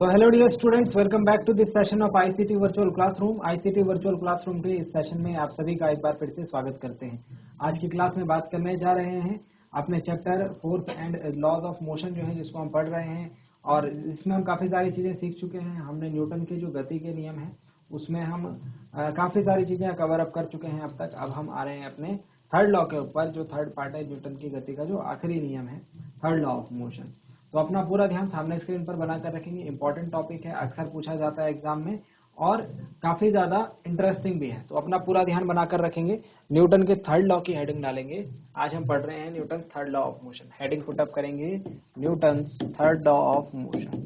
तो hello dear students, welcome back to this session of ICT virtual classroom. ICT virtual classroom के इस session में आप सभी का एक बार फिर से स्वागत करते हैं। आज की क्लास में बात करने जा रहे हैं अपने chapter fourth and laws of motion जो है जिसको हम पढ़ रहे हैं, और इसमें हम काफ़ी सारी चीज़ें सीख चुके हैं। हमने न्यूटन के जो गति के नियम हैं उसमें हम काफ़ी सारी चीज़ें कवर अप कर चुके हैं अब तक। अब हम आ रहे हैं अपने थर्ड लॉ के ऊपर, जो थर्ड पार्ट है न्यूटन की गति का, जो आखिरी नियम है, थर्ड लॉ ऑफ मोशन। तो अपना पूरा ध्यान सामने स्क्रीन पर बनाकर रखेंगे। इंपॉर्टेंट टॉपिक है, अक्सर पूछा जाता है एग्जाम में और काफी ज्यादा इंटरेस्टिंग भी है। तो अपना पूरा ध्यान बनाकर रखेंगे। न्यूटन के थर्ड लॉ की हेडिंग डालेंगे। आज हम पढ़ रहे हैं Newton third law of motion. Heading put up करेंगे Newton third law of motion.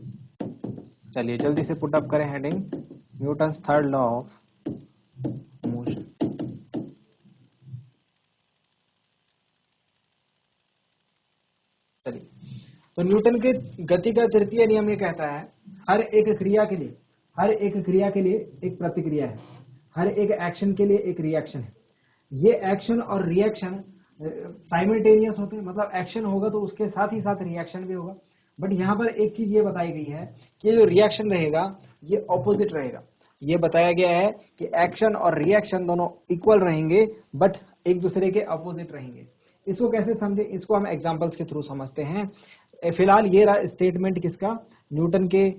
चलिए जल्दी से पुटअप करें heading Newton third law of motion. चलिए, तो न्यूटन के गति का तृतीय नियम ये कहता है हर एक क्रिया के लिए एक प्रतिक्रिया है, हर एक एक्शन के लिए एक रिएक्शन है। ये एक्शन और रिएक्शन साइमल्टेनियस होते हैं, मतलब एक्शन होगा तो उसके साथ ही साथ रिएक्शन भी होगा। बट यहाँ पर एक चीज ये बताई गई है कि जो रिएक्शन रहेगा ये ऑपोजिट रहेगा। ये बताया गया है कि एक्शन और रिएक्शन दोनों इक्वल रहेंगे बट एक दूसरे के अपोजिट रहेंगे। इसको कैसे समझे, इसको हम एग्जांपल्स के थ्रू समझते हैं। फिलहाल ये रहा स्टेटमेंट किसका, न्यूटन के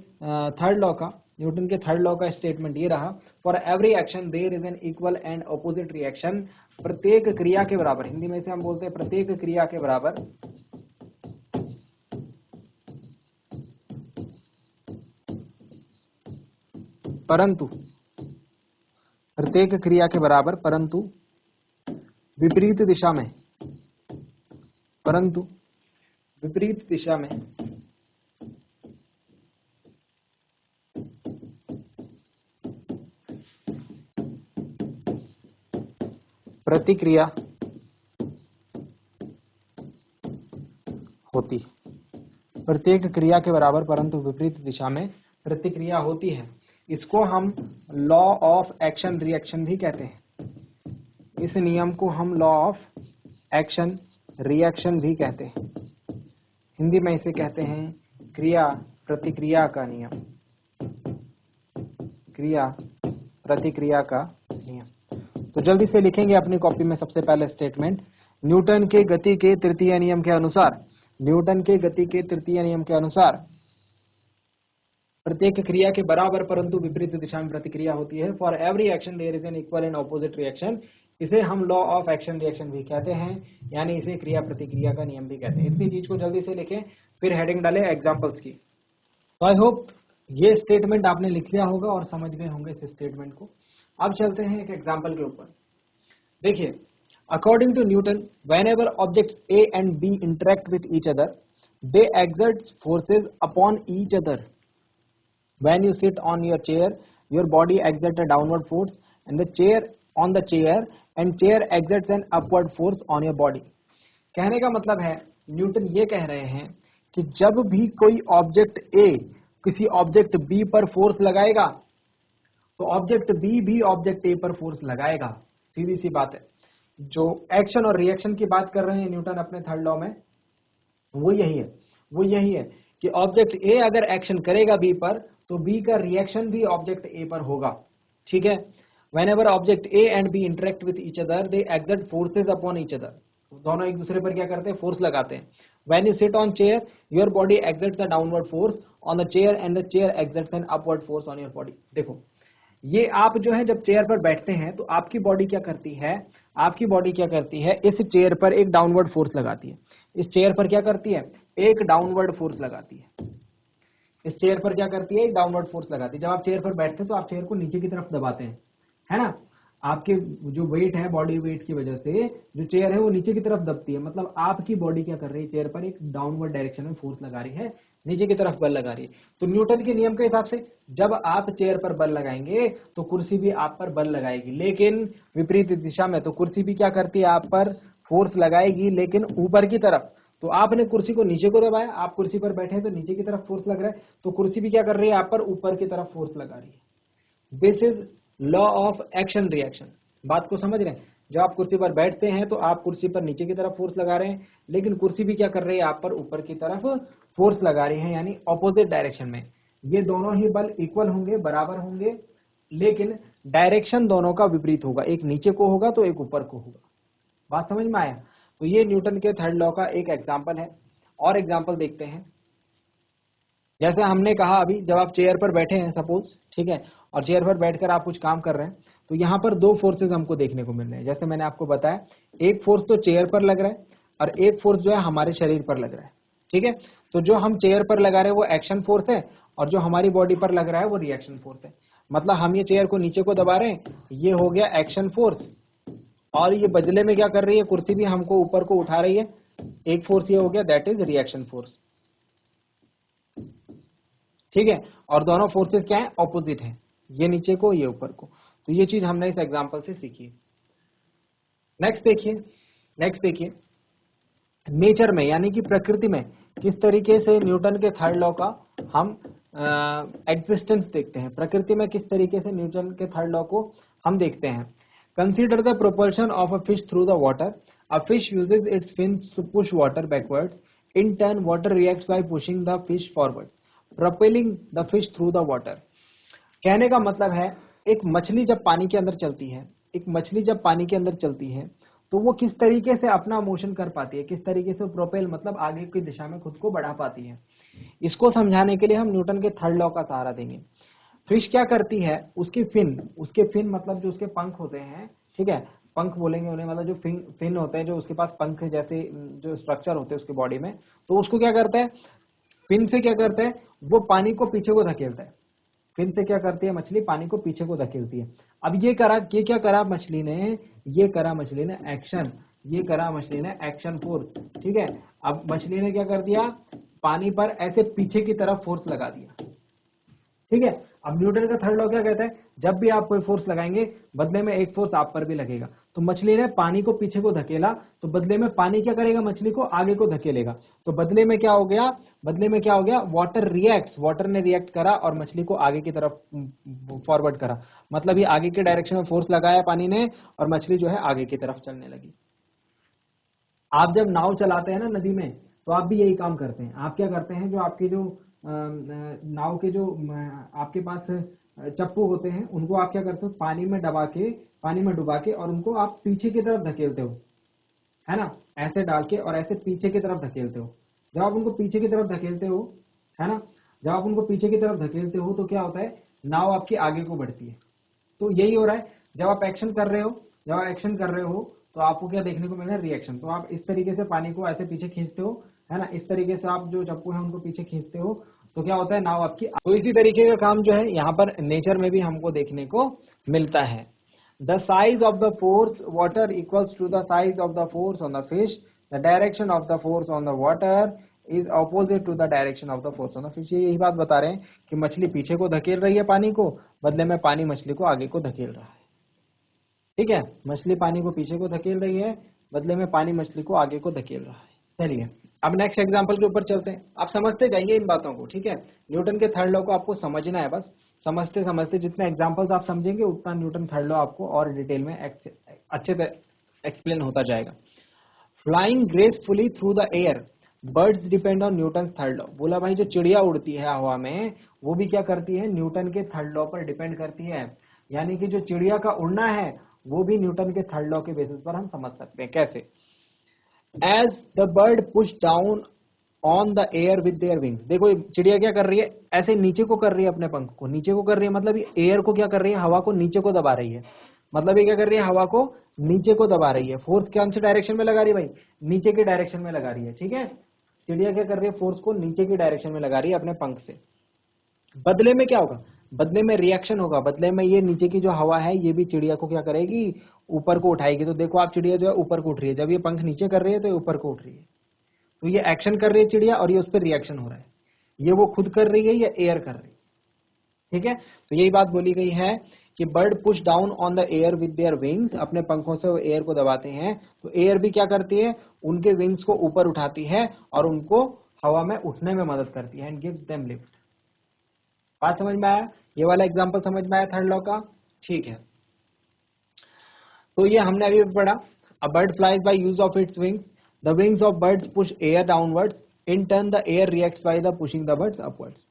थर्ड लॉ का। न्यूटन के थर्ड लॉ का स्टेटमेंट ये रहा, for every action there is an equal and opposite reaction. प्रत्येक क्रिया के बराबर, हिंदी में से हम बोलते हैं प्रत्येक क्रिया के बराबर परंतु, प्रत्येक क्रिया के बराबर परंतु विपरीत दिशा में, परंतु विपरीत दिशा में प्रतिक्रिया होती है। प्रत्येक क्रिया के बराबर परंतु विपरीत दिशा में प्रतिक्रिया होती है। इसको हम लॉ ऑफ एक्शन रिएक्शन भी कहते हैं। इस नियम को हम लॉ ऑफ एक्शन रिएक्शन भी कहते हैं। हिंदी में इसे कहते हैं क्रिया प्रतिक्रिया का नियम, क्रिया प्रतिक्रिया का नियम। तो जल्दी से लिखेंगे अपनी कॉपी में सबसे पहले स्टेटमेंट, न्यूटन के गति के तृतीय नियम के अनुसार, न्यूटन के गति के तृतीय नियम के अनुसार प्रत्येक क्रिया के बराबर परंतु विपरीत दिशा में प्रतिक्रिया होती है। For every action there is an equal and opposite reaction. इसे हम लॉ ऑफ एक्शन रिएक्शन भी कहते हैं, यानी इसे क्रिया प्रतिक्रिया का नियम भी कहते हैं। इतनी चीज को जल्दी से लिखें, फिर हेडिंग डालें एग्जांपल्स की। तो आई होप ये स्टेटमेंट आपने लिख लिया होगा और समझ गए होंगे इस स्टेटमेंट को। अब चलते हैं एक एग्जाम्पल के ऊपर। देखिए, according to Newton, whenever objects A and B interact with each other, they exert forces upon each other. When you sit on your chair, your body exerts a downward force and the chair exerts an upward force on your body. कहने का मतलब है, Newton ये कह रहे हैं कि जब भी कोई ऑब्जेक्ट A किसी ऑब्जेक्ट B पर फोर्स लगाएगा तो ऑब्जेक्ट B भी ऑब्जेक्ट A पर फोर्स लगाएगा। सीधी सी बात है। जो एक्शन और रिएक्शन की बात कर रहे हैं न्यूटन अपने थर्ड लॉ में, वो यही है कि ऑब्जेक्ट ए अगर एक्शन करेगा बी पर तो बी का रिएक्शन भी ऑब्जेक्ट ए पर होगा। ठीक है। Whenever object A and B interact with each other, they exert forces upon each other. दोनों एक दूसरे पर क्या करते हैं, फोर्स लगाते हैं। When you sit on chair, your body exerts a downward force on the chair and the chair exerts an upward force on your body. देखो, ये आप जो है जब चेयर पर बैठते हैं तो आपकी बॉडी क्या करती है, आपकी बॉडी क्या करती है, इस चेयर पर एक डाउनवर्ड फोर्स लगाती है। इस चेयर पर क्या करती है, एक डाउनवर्ड फोर्स लगाती है। इस चेयर पर क्या करती है, एक डाउनवर्ड फोर्स लगाती है। जब आप चेयर पर बैठते हैं तो आप चेयर को नीचे की तरफ दबाते हैं, है ना। आपके जो वेट है, बॉडी वेट की वजह से जो चेयर है वो नीचे की तरफ दबती है। मतलब आपकी बॉडी क्या कर रही है, चेयर पर एक डाउनवर्ड डायरेक्शन में फोर्स लगा रही है, नीचे की तरफ बल लगा रही है। तो न्यूटन के नियम के हिसाब से जब आप चेयर पर बल लगाएंगे तो कुर्सी भी आप पर बल लगाएगी, लेकिन विपरीत दिशा में। तो कुर्सी भी क्या करती है, आप पर फोर्स लगाएगी लेकिन ऊपर की तरफ। तो आपने कुर्सी को नीचे को दबाया, आप कुर्सी पर बैठे हैं तो नीचे की तरफ फोर्स लग रहा है, तो कुर्सी भी क्या कर रही है, आप पर ऊपर की तरफ फोर्स लगा रही है। This is law of action reaction. बात को समझ रहे हैं। जब आप कुर्सी पर बैठते हैं तो आप कुर्सी पर नीचे की तरफ फोर्स लगा रहे हैं, लेकिन कुर्सी भी क्या कर रही है, आप पर ऊपर की तरफ फोर्स लगा रही है, यानी ऑपोजिट डायरेक्शन में। ये दोनों ही बल इक्वल होंगे, बराबर होंगे, लेकिन डायरेक्शन दोनों का विपरीत होगा, एक नीचे को होगा तो एक ऊपर को होगा। बात समझ में आया? तो ये न्यूटन के थर्ड लॉ का एक एग्जाम्पल है। और एग्जाम्पल देखते हैं। जैसे हमने कहा अभी, जब आप चेयर पर बैठे हैं सपोज, ठीक है, और चेयर पर बैठकर आप कुछ काम कर रहे हैं, तो यहाँ पर दो फोर्सेस हमको देखने को मिल रहे हैं। जैसे मैंने आपको बताया, एक फोर्स तो चेयर पर लग रहा है और एक फोर्स जो है हमारे शरीर पर लग रहा है, ठीक है। तो जो हम चेयर पर लगा रहे हैं वो एक्शन फोर्स है, और जो हमारी बॉडी पर लग रहा है वो रिएक्शन फोर्स है। मतलब हम ये चेयर को नीचे को दबा रहे हैं, ये हो गया एक्शन फोर्स, और ये बदले में क्या कर रही है, कुर्सी भी हमको ऊपर को उठा रही है, एक फोर्स ये हो गया, दैट इज रिएक्शन फोर्स, ठीक है। और दोनों फोर्सेस क्या है, ऑपोजिट है, ये नीचे को ये ऊपर को। तो ये चीज हमने इस एग्जांपल से सीखी। नेक्स्ट देखिए, नेचर में यानी कि प्रकृति में किस तरीके से न्यूटन के थर्ड लॉ का हम एग्जिस्टेंस देखते हैं। प्रकृति में किस तरीके से न्यूटन के थर्ड लॉ को हम देखते हैं। Consider the propulsion of a fish through the water. A fish uses its fins to push water backwards. In turn water reacts by pushing the fish forward, propelling the fish through the water. कहने का मतलब है, एक मछली जब पानी के अंदर चलती है, एक मछली जब पानी के अंदर चलती है, तो वो किस तरीके से अपना मोशन कर पाती है, किस तरीके से प्रोपेल मतलब आगे की दिशा में खुद को बढ़ा पाती है। इसको समझाने के लिए हम न्यूटन के थर्ड लॉ का सहारा देंगे। फिश क्या करती है, उसके फिन मतलब जो उसके पंख होते हैं, ठीक है, पंख बोलेंगे उन्हें, मतलब जो फिन होते हैं, जो उसके पास पंख जैसे जो स्ट्रक्चर होते हैं उसके बॉडी में, तो उसको क्या करता है, फिन से क्या करता है, वो पानी को पीछे को धकेलता है। फिन से क्या करती है मछली, पानी को पीछे को धकेलती है। अब ये क्या करा मछली ने, ये करा मछली ने एक्शन, ये करा मछली ने एक्शन फोर्स, ठीक है। अब मछली ने क्या कर दिया, पानी पर ऐसे पीछे की तरफ फोर्स लगा दिया, ठीक है। अब न्यूटन का थर्ड लॉ क्या कहता है, जब भी आप कोई फोर्स लगाएंगे बदले में एक फोर्स आप पर भी लगेगा। तो मछली ने पानी को पीछे को धकेला, तो बदले में पानी क्या करेगा, मछली को आगे को धकेलेगा। तो बदले में क्या हो गया, वाटर ने रिएक्ट करा और मछली को आगे की तरफ फॉरवर्ड करा। मतलब ये आगे के डायरेक्शन में फोर्स लगाया पानी ने, और मछली जो है आगे की तरफ चलने लगी। आप जब नाव चलाते हैं ना नदी में, तो आप भी यही काम करते हैं। आप क्या करते हैं, जो आपके जो नाव के जो आपके पास चप्पू होते हैं, उनको आप क्या करते हो, पानी में डुबा के और उनको आप पीछे की तरफ धकेलते हो, है ना, ऐसे डाल के और ऐसे पीछे की तरफ धकेलते हो। जब आप उनको पीछे की तरफ धकेलते हो, है ना, जब आप उनको पीछे की तरफ धकेलते हो तो क्या होता है, नाव आपकी आगे को बढ़ती है। तो यही हो रहा है, जब आप एक्शन कर रहे हो तो आपको क्या देखने को मिल रहा है, रिएक्शन। तो आप इस तरीके से पानी को ऐसे पीछे खींचते हो, है ना, इस तरीके से आप जो चप्पू है उनको पीछे खींचते हो, तो क्या होता है, नाव आपकी। तो इसी तरीके का काम जो है यहाँ पर नेचर में भी हमको देखने को मिलता है। The size of the force water equals to the size of the force on the fish. The direction of the force on the water is opposite to the direction of the force on the fish. ये यही बात बता रहे हैं कि मछली पीछे को धकेल रही है पानी को, बदले में पानी मछली को आगे को धकेल रहा है, ठीक है। मछली पानी को पीछे को धकेल रही है, बदले में पानी मछली को आगे को धकेल रहा है। चलिए अब नेक्स्ट एग्जांपल के ऊपर चलते हैं। आप समझते जाइए इन बातों को, ठीक है। न्यूटन के थर्ड लॉ को आपको समझना है, बस समझते समझते जितने एग्जांपल्स आप समझेंगे उतना न्यूटन थर्ड लॉ आपको और डिटेल में अच्छे से एक्सप्लेन होता जाएगा। Flying gracefully through the air, birds depend on Newton third law. बोला भाई जो चिड़िया उड़ती है हवा में, वो भी क्या करती है, न्यूटन के थर्ड लॉ पर डिपेंड करती है। यानी कि जो चिड़िया का उड़ना है वो भी न्यूटन के थर्ड लॉ के बेसिस पर हम समझ सकते हैं। कैसे, as the bird push down on the air with their wings. देखो चिड़िया क्या कर रही है, ऐसे नीचे को कर रही है, अपने पंख को नीचे को कर रही है, मतलब ये एयर को क्या कर रही है, हवा को नीचे को दबा रही है। मतलब ये क्या कर रही है, हवा को नीचे को दबा रही है। फोर्स कौन से डायरेक्शन में लगा रही है भाई, नीचे के डायरेक्शन में लगा रही है, ठीक है। चिड़िया क्या कर रही है, फोर्स को नीचे की डायरेक्शन में लगा रही है अपने पंख से। बदले में क्या होगा, बदले में रिएक्शन होगा। बदले में ये नीचे की जो हवा है ये भी चिड़िया को क्या करेगी, ऊपर को उठाएगी। तो देखो आप, चिड़िया जो है ऊपर को उठ रही है, जब ये पंख नीचे कर रही है तो ये ऊपर को उठ रही है। तो ये एक्शन कर रही है चिड़िया और ये उस पर रिएक्शन हो रहा है। ये वो खुद कर रही है या एयर कर रही है, ठीक है। तो यही बात बोली गई है कि bird push down on the air with their wings, अपने पंखों से वो एयर को दबाते हैं। तो एयर भी क्या करती है, उनके विंग्स को ऊपर उठाती है और उनको हवा में उठने में मदद करती है, एंड गिव्स देम लिफ्ट। बात समझ में आया, ये वाला एग्जांपल समझ में आया थर्ड लॉ का, ठीक है। तो ये हमने अभी पढ़ा, a bird flies by use of its wings, the wings of birds push air downwards, in turn the air reacts by the pushing the birds upwards.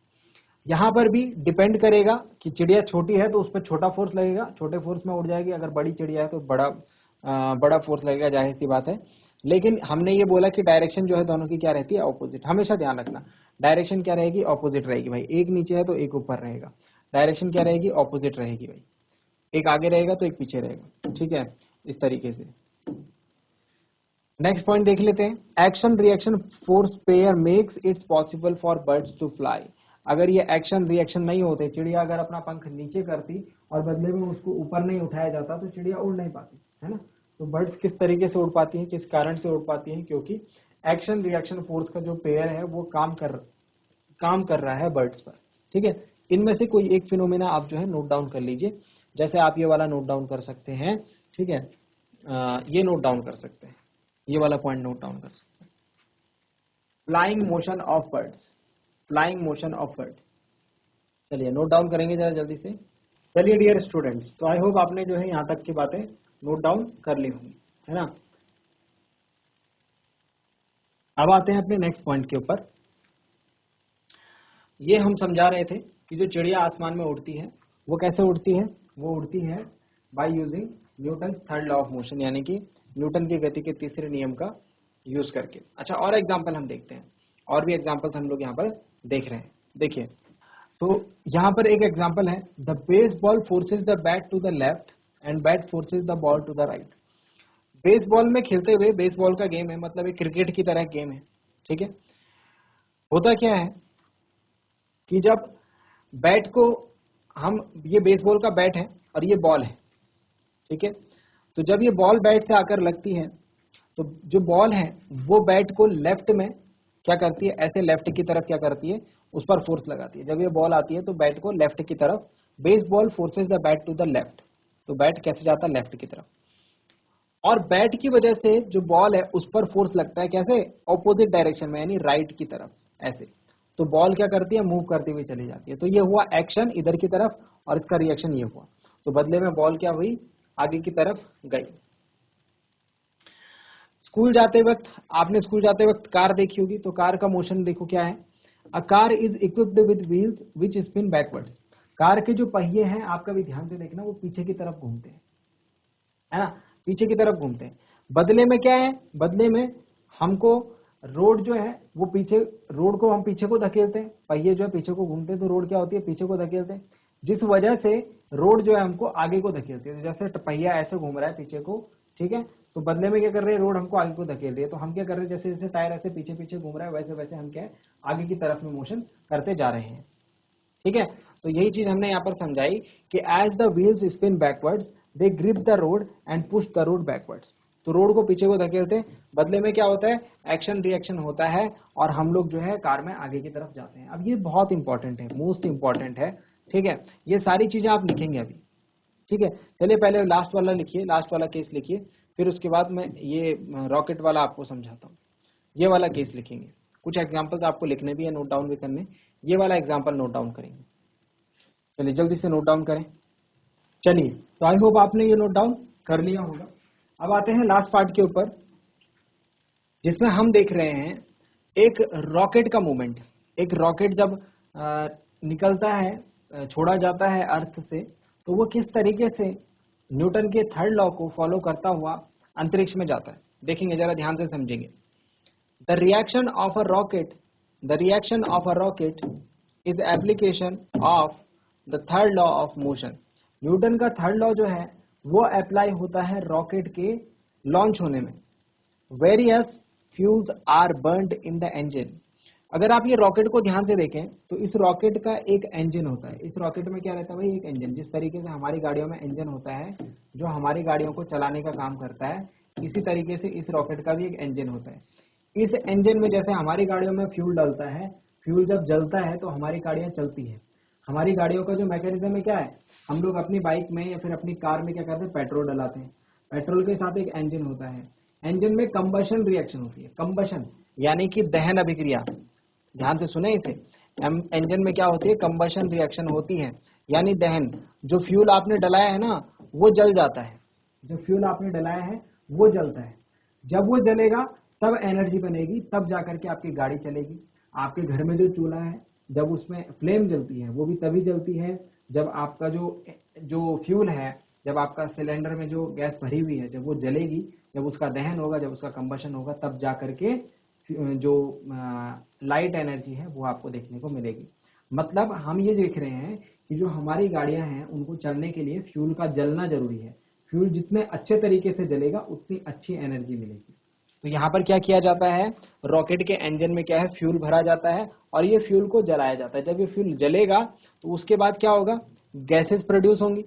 यहाँ पर भी डिपेंड करेगा कि चिड़िया छोटी है तो उस पर छोटा फोर्स लगेगा, छोटे फोर्स में उड़ जाएगी। अगर बड़ी चिड़िया है तो बड़ा फोर्स लगेगा, जाहिर सी बात है। लेकिन हमने ये बोला कि डायरेक्शन जो है दोनों की क्या रहती है, ऑपोजिट। हमेशा ध्यान रखना डायरेक्शन क्या रहेगी, ऑपोजिट रहेगी भाई। एक नीचे है तो एक ऊपर रहेगा, डायरेक्शन क्या रहेगी, ऑपोजिट रहेगी भाई। एक आगे रहेगा तो एक पीछे रहेगा, ठीक है, इस तरीके से। नेक्स्ट पॉइंट देख लेते हैं। Action reaction force pair makes its possible for birds to fly. अगर ये एक्शन रिएक्शन नहीं होते, चिड़िया अगर अपना पंख नीचे करती और बदले में उसको ऊपर नहीं उठाया जाता तो चिड़िया उड़ नहीं पाती, है ना। तो बर्ड्स किस तरीके से उड़ पाती हैं, किस कारण से उड़ पाती हैं, क्योंकि एक्शन रिएक्शन फोर्स का जो पेयर है वो काम कर रहा है बर्ड्स पर, ठीक है। इनमें से कोई एक फिनोमेना आप जो है नोट डाउन कर लीजिए। जैसे आप ये वाला नोट डाउन कर सकते हैं, ठीक है, ये नोट डाउन कर सकते हैं, ये वाला पॉइंट नोट डाउन कर सकते हैं। Flying motion of birds, flying motion of bird. चलिए नोट डाउन करेंगे जरा जल्दी से। चलिए डियर स्टूडेंट्स, तो आई होप आपने जो है यहाँ तक की बातें नोट डाउन कर ली होंगी, है ना। अब आते हैं अपने नेक्स्ट पॉइंट के ऊपर। ये हम समझा रहे थे कि जो चिड़िया आसमान में उड़ती है वो कैसे उड़ती है, वो उड़ती है by using Newton third law of motion, यानी कि न्यूटन की गति के तीसरे नियम का यूज करके। अच्छा, और एग्जांपल हम देखते हैं, और भी एग्जांपल्स हम लोग यहाँ पर देख रहे हैं। देखिए, तो यहाँ पर एक एग्जांपल है, the baseball forces the bat to the left and bat forces the ball to the right. Baseball में खेलते हुए, बेसबॉल का गेम है, मतलब एक क्रिकेट की तरह गेम है, ठीक है। होता क्या है कि जब बैट को हम, ये बेसबॉल का बैट है और ये बॉल है, ठीक है। तो जब ये बॉल बैट से आकर लगती है तो जो बॉल है वो बैट को लेफ्ट में क्या करती है, ऐसे लेफ्ट की तरफ क्या करती है, उस पर फोर्स लगाती है। जब ये बॉल आती है तो बैट को लेफ्ट की तरफ, baseball forces the bat to the left, तो बैट कैसे जाता है, लेफ्ट की तरफ। और बैट की वजह से जो बॉल है उस पर फोर्स लगता है कैसे, ऑपोजिट डायरेक्शन में, यानी राइट की तरफ, ऐसे। तो बॉल क्या करती है, मूव करती हुई चली जाती है। तो ये हुआ एक्शन इधर की तरफ और इसका रिएक्शन ये हुआ। तो बदले में बॉल क्या हुई, आगे की तरफ गई। स्कूल जाते वक्त, आपने स्कूल जाते वक्त कार देखी होगी, तो कार का मोशन देखो क्या है। A car is equipped with wheels which spin backwards. Car के जो पहिए हैं, आपका भी ध्यान से देखना, वो पीछे की तरफ घूमते हैं, है ना, पीछे की तरफ घूमते हैं। बदले में क्या है, बदले में हमको रोड जो है वो पीछे, रोड को हम पीछे को धकेलते हैं, पहिए जो है पीछे को घूमते हैं, तो रोड क्या होती है, पीछे को धकेलते हैं, जिस वजह से रोड जो है हमको आगे को धकेलती है। जैसे पहिया ऐसे घूम रहा है पीछे को, ठीक है, तो बदले में क्या कर रहे हैं, रोड हमको आगे को धकेल रही है। तो हम क्या कर रहे हैं, जैसे जैसे टायर ऐसे पीछे पीछे घूम रहा है, वैसे वैसे हम क्या है, आगे की तरफ में मोशन करते जा रहे हैं, ठीक है। तो यही चीज हमने यहाँ पर समझाई कि as the wheels spin backwards they grip the road and push the road backwards. तो रोड को पीछे को धकेलते हैं, बदले में क्या होता है, एक्शन रिएक्शन होता है और हम लोग जो है कार में आगे की तरफ जाते हैं। अब ये बहुत इंपॉर्टेंट है, मोस्ट इंपॉर्टेंट है, ठीक है। ये सारी चीजें आप लिखेंगे अभी, ठीक है। चलिए पहले लास्ट वाला लिखिए, लास्ट वाला केस लिखिए, फिर उसके बाद मैं ये रॉकेट वाला आपको समझाता हूँ। ये वाला केस लिखेंगे, कुछ एग्जाम्पल्स आपको लिखने भी है, नोट डाउन भी करने। ये वाला एग्जाम्पल नोट डाउन करेंगे। चलिए जल्दी से नोट डाउन करें। चलिए, तो आई होप आपने ये नोट डाउन कर लिया होगा। अब आते हैं लास्ट पार्ट के ऊपर, जिसमें हम देख रहे हैं एक रॉकेट का मूवमेंट। एक रॉकेट जब निकलता है, छोड़ा जाता है अर्थ से, तो वो किस तरीके से न्यूटन के थर्ड लॉ को फॉलो करता हुआ अंतरिक्ष में जाता है। देखेंगे, जरा ध्यान से समझेंगे। The reaction of a rocket, the reaction of a rocket is application of the third law of motion. Newton का थर्ड लॉ जो है वो अप्लाई होता है रॉकेट के लॉन्च होने में। Various fuels are burned in the engine. अगर आप ये रॉकेट को ध्यान से देखें तो इस रॉकेट का एक इंजन होता है। इस रॉकेट में क्या रहता है भाई, एक इंजन। जिस तरीके से हमारी गाड़ियों में इंजन होता है जो हमारी गाड़ियों को चलाने का काम करता है, इसी तरीके से इस रॉकेट का भी एक इंजन होता है। इस इंजन में जैसे हमारी गाड़ियों में फ्यूल डलता है, फ्यूल जब जलता है तो हमारी गाड़ियां चलती है। हमारी गाड़ियों का जो मैकेनिज्म है क्या है, हम लोग अपनी बाइक में या फिर अपनी कार में क्या करते हैं, पेट्रोल डलाते हैं। पेट्रोल के साथ एक इंजन होता है, इंजन में कंबशन रिएक्शन होती है। कंबशन यानी कि दहन अभिक्रिया, ध्यान से सुने इसे। इंजन में क्या होती है, कंबशन रिएक्शन होती है, यानी दहन। जो फ्यूल आपने डलाया है ना वो जल जाता है, जो फ्यूल आपने डलाया है वो जलता है। जब वो जलेगा तब एनर्जी बनेगी, तब जाकर के आपकी गाड़ी चलेगी। आपके घर में जो चूल्हा है जब उसमें फ्लेम जलती है वो भी तभी जलती है जब आपका जो फ्यूल है, जब आपका सिलेंडर में जो गैस भरी हुई है, जब वो जलेगी, जब उसका दहन होगा, जब उसका कंबशन होगा, तब जा करके जो लाइट एनर्जी है वो आपको देखने को मिलेगी। मतलब हम ये देख रहे हैं कि जो हमारी गाड़ियां हैं उनको चलने के लिए फ्यूल का जलना जरूरी है। फ्यूल जितने अच्छे तरीके से जलेगा उतनी अच्छी एनर्जी मिलेगी। तो यहाँ पर क्या किया जाता है, रॉकेट के इंजन में क्या है, फ्यूल भरा जाता है और ये फ्यूल को जलाया जाता है। जब ये फ्यूल जलेगा तो उसके बाद क्या होगा, गैसेस प्रोड्यूस होंगी।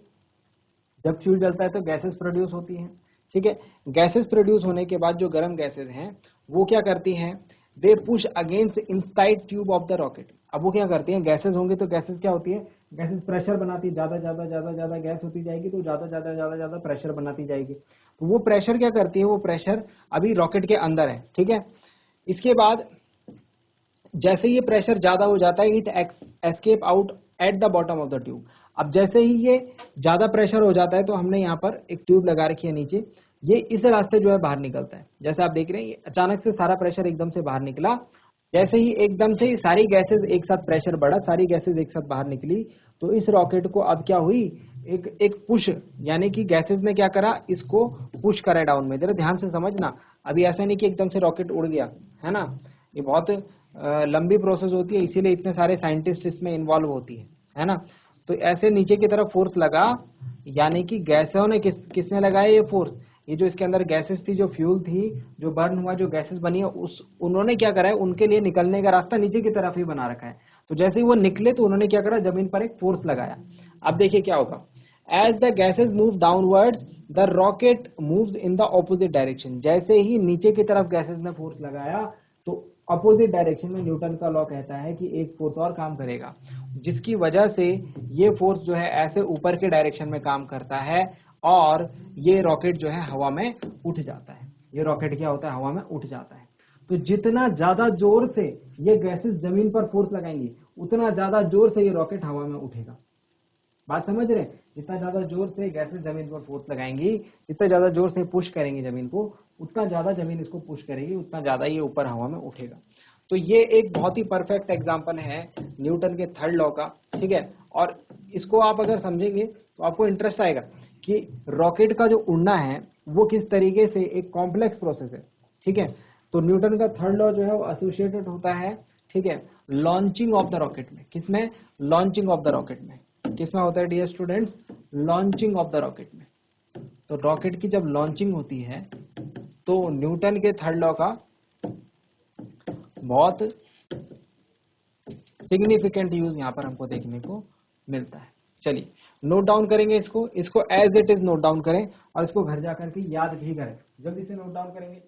जब फ्यूल जलता है तो गैसेस प्रोड्यूस होती हैं, ठीक है। गैसेस प्रोड्यूस होने के बाद जो गर्म गैसेस हैं वो क्या करती हैं, they push against inside tube of the rocket. अब वो क्या करती हैं, गैसेस होंगी तो गैसेस क्या होती है, गैसेस प्रेशर बनाती है, ज्यादा ज्यादा ज्यादा ज्यादा गैस होती जाएगी तो ज्यादा ज्यादा ज्यादा ज्यादा प्रेशर बनाती जाएगी। तो वो प्रेशर क्या करती है, वो प्रेशर अभी रॉकेट के अंदर है, ठीक है। इसके बाद जैसे ये प्रेशर ज्यादा हो जाता है, it escape out at the bottom of the tube. अब जैसे ही ये ज्यादा प्रेशर हो जाता है तो हमने यहाँ पर एक ट्यूब लगा रखी है नीचे, ये इस रास्ते जो है बाहर निकलता है। जैसे आप देख रहे हैं ये अचानक से सारा प्रेशर एकदम से बाहर निकला, जैसे ही एकदम से सारी गैसेस एक साथ प्रेशर बढ़ा, सारी गैसेस एक साथ बाहर निकली, तो इस रॉकेट को अब क्या हुई, एक पुश, यानी कि गैसेस ने क्या करा, इसको पुश करा डाउन में। जरा ध्यान से समझना, अभी ऐसा नहीं कि एकदम से रॉकेट उड़ गया, है ना। ये बहुत लंबी प्रोसेस होती है, इसीलिए इतने सारे साइंटिस्ट इसमें इन्वॉल्व होती है ना। तो ऐसे नीचे की तरफ फोर्स लगा, यानी कि गैसों ने किसने लगाया ये फोर्स, ये जो इसके अंदर गैसेस थी, जो फ्यूल थी, जो बर्न हुआ, जो गैसेस बनी है, उन्होंने क्या करा है, उनके लिए निकलने का रास्ता नीचे की तरफ ही बना रखा है। तो जैसे ही वो निकले तो उन्होंने क्या करा, जमीन पर एक फोर्स लगाया। अब देखिए क्या होगा, as the gases move downwards the rocket moves in the opposite direction. जैसे ही नीचे की तरफ गैसेस ने फोर्स लगाया तो अपोजिट डायरेक्शन में न्यूटन का लॉ कहता है कि एक फोर्स और काम करेगा, जिसकी वजह से ये फोर्स जो है ऐसे ऊपर के डायरेक्शन में काम करता है और ये रॉकेट जो है हवा में उठ जाता है। ये रॉकेट क्या होता है, हवा में उठ जाता है। तो जितना ज्यादा जोर से ये गैसेस जमीन पर फोर्स लगाएंगी उतना ज्यादा जोर से ये रॉकेट हवा में उठेगा। बात समझ रहे हैं, जितना ज्यादा जोर से गैसेस जमीन पर फोर्स लगाएंगी, जितना ज्यादा जोर से पुश करेंगे जमीन को, उतना ज्यादा जमीन इसको पुश करेगी, उतना ज्यादा ये ऊपर हवा में उठेगा। तो ये एक बहुत ही परफेक्ट एग्जांपल है न्यूटन के थर्ड लॉ का, ठीक है। और इसको आप अगर समझेंगे तो आपको इंटरेस्ट आएगा कि रॉकेट का जो उड़ना है वो किस तरीके से एक कॉम्प्लेक्स प्रोसेस है, ठीक है। तो न्यूटन का थर्ड लॉ जो है वो एसोसिएटेड होता है, ठीक है, लॉन्चिंग ऑफ द रॉकेट में। किसमें, लॉन्चिंग ऑफ द रॉकेट में। किसमें होता है dear students, launching of the rocket में। तो रॉकेट की जब लॉन्चिंग होती है तो न्यूटन के थर्ड लॉ का बहुत सिग्निफिकेंट यूज यहां पर हमको देखने को मिलता है। चलिए नोट डाउन करेंगे इसको as it is note down करें और इसको घर जाकर के याद भी करें, जल्दी से नोट डाउन करेंगे।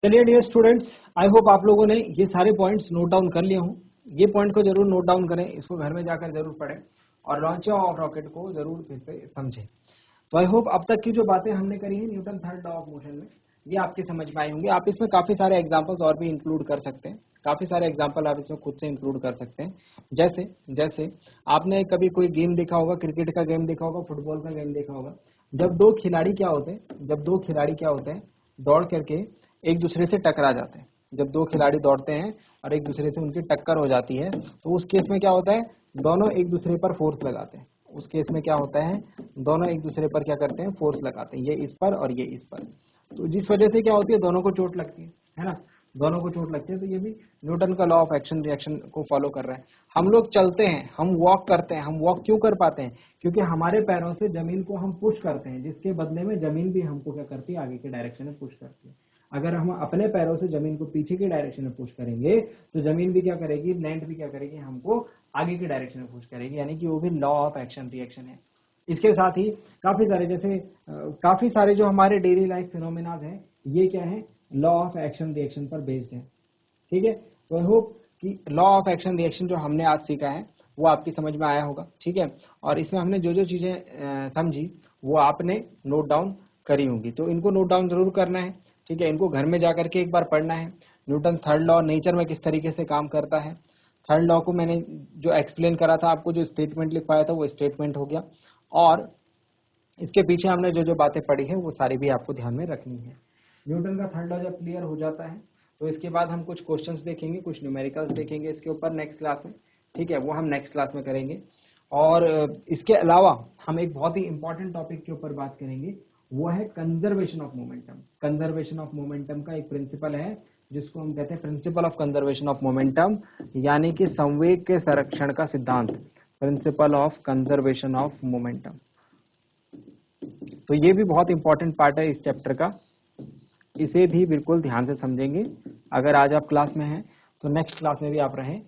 चलिए डियर स्टूडेंट्स, आई होप आप लोगों ने ये सारे पॉइंट्स नोट डाउन कर लिए हों। ये पॉइंट को जरूर नोट डाउन करें, इसको घर में जाकर जरूर पढ़ें और लॉन्चिंग ऑफ रॉकेट को जरूर फिर से समझें। तो आई होप अब तक की जो बातें हमने करी हैं Newton third law of motion में, ये आपके समझ में आई होंगी। आप इसमें काफी सारे एग्जांपल्स और भी इंक्लूड कर सकते हैं, काफी सारे एग्जांपल आप इसमें खुद से इंक्लूड कर सकते हैं। जैसे आपने कभी कोई गेम देखा होगा, क्रिकेट का गेम देखा होगा, फुटबॉल का गेम देखा होगा। जब दो खिलाड़ी क्या होते हैं, दौड़ करके एक दूसरे से टकरा जाते हैं। जब दो खिलाड़ी दौड़ते हैं और एक दूसरे से उनकी टक्कर हो जाती है तो उस केस में क्या होता है, दोनों एक दूसरे पर फोर्स लगाते हैं। उस केस में क्या होता है, दोनों एक दूसरे पर क्या करते हैं, फोर्स लगाते हैं, ये इस पर और ये इस पर। तो जिस वजह से क्या होती है, दोनों को चोट लगती है ना, दोनों को चोट लगती है। तो ये भी न्यूटन का लॉ ऑफ एक्शन रिएक्शन को फॉलो कर रहा है। हम लोग चलते हैं, हम वॉक करते हैं, हम वॉक क्यों कर पाते हैं, क्योंकि हमारे पैरों से जमीन को हम पुश करते हैं, जिसके बदले में जमीन भी हमको क्या करती है, आगे के डायरेक्शन में पुश करती है। अगर हम अपने पैरों से जमीन को पीछे के डायरेक्शन में पुश करेंगे तो जमीन भी क्या करेगी, लैंड भी क्या करेगी, हमको आगे के डायरेक्शन में पुश करेगी, यानी कि वो भी लॉ ऑफ एक्शन रिएक्शन है। इसके साथ ही काफी सारे जो हमारे डेली लाइफ फिनोमेना हैं, ये क्या है, लॉ ऑफ एक्शन रिएक्शन पर बेस्ड है, ठीक है। तो आई होप कि लॉ ऑफ एक्शन रिएक्शन जो हमने आज सीखा है वो आपकी समझ में आया होगा, ठीक है। और इसमें हमने जो जो चीजें समझी वो आपने नोट डाउन करी होंगी, तो इनको नोट डाउन जरूर करना है, ठीक है। इनको घर में जाकर के एक बार पढ़ना है। न्यूटन थर्ड लॉ नेचर में किस तरीके से काम करता है, थर्ड लॉ को मैंने जो एक्सप्लेन करा था आपको, जो स्टेटमेंट लिखवाया था वो स्टेटमेंट हो गया, और इसके पीछे हमने जो जो बातें पढ़ी है वो सारी भी आपको ध्यान में रखनी है। न्यूटन का थर्ड लॉ जब क्लियर हो जाता है तो इसके बाद हम कुछ क्वेश्चंस देखेंगे, कुछ न्यूमेरिकल्स देखेंगे इसके ऊपर नेक्स्ट क्लास में, ठीक है, वो हम नेक्स्ट क्लास में करेंगे। और इसके अलावा हम एक बहुत ही इंपॉर्टेंट टॉपिक के ऊपर बात करेंगे, वो है conservation of momentum. Conservation of momentum का एक प्रिंसिपल है जिसको हम कहते हैं principle of conservation of momentum, यानी कि संवेग के संरक्षण का सिद्धांत, principle of conservation of momentum. तो ये भी बहुत इंपॉर्टेंट पार्ट है इस चैप्टर का, इसे भी बिल्कुल ध्यान से समझेंगे। अगर आज आप क्लास में हैं तो नेक्स्ट क्लास में भी आप रहें,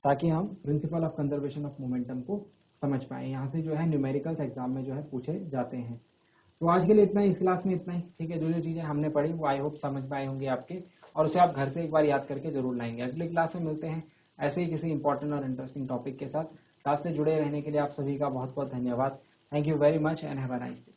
ताकि हम principle of conservation of momentum को समझ पाएं। यहाँ से जो है न्यूमेरिकल्स एग्जाम में जो है पूछे जाते हैं। तो आज के लिए इतना ही, इस क्लास में इतना ही, ठीक है। जो जो चीज़ें हमने पढ़ी वो आई होप समझ में आई होंगी आपके, और उसे आप घर से एक बार याद करके जरूर लाएंगे। अगली क्लास में मिलते हैं ऐसे ही किसी इंपॉर्टेंट और इंटरेस्टिंग टॉपिक के साथ। क्लास से जुड़े रहने के लिए आप सभी का बहुत बहुत धन्यवाद। Thank you very much and have a nice day.